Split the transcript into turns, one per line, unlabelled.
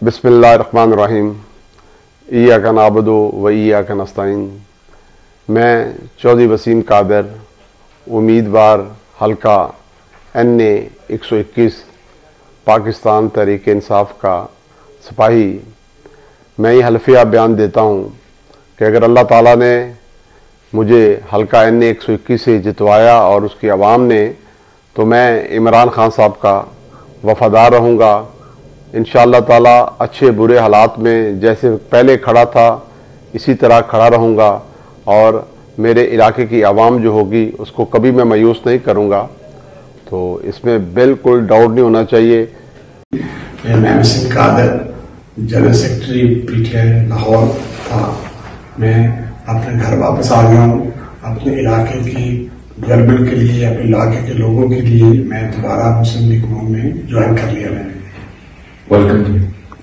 बिस्मिल्लाहिर्रहमानिर्रहीम। इय्याका नअबुदु व इय्याका नस्तईन। मैं चौधरी वसीम कादर, उम्मीदवार हल्का NA 121 पाकिस्तान तहरीक इंसाफ का सिपाही, मैं ये हल्फिया बयान देता हूँ कि अगर अल्लाह ताला ने मुझे हल्का NA 121 से जितवाया और उसकी आवाम ने, तो मैं इमरान खान साहब का वफादार रहूँगा। इंशाअल्लाह ताला अच्छे बुरे हालात में जैसे पहले खड़ा था इसी तरह खड़ा रहूँगा और मेरे इलाके की आवाम जो होगी उसको कभी मैं मायूस नहीं करूँगा। तो इसमें बिल्कुल डाउट नहीं होना चाहिए।
मैं Waseem Qadir, general secretary PTI Lahore था। मैं अपने घर वापस आ गया हूँ। अपने इलाके की गड़बड़ के लिए, अपने इलाके के लोगों के लिए मैं दोबारा मुस्लिम लीग में ज्वाइन कर लिया मैंने।
वेलकम।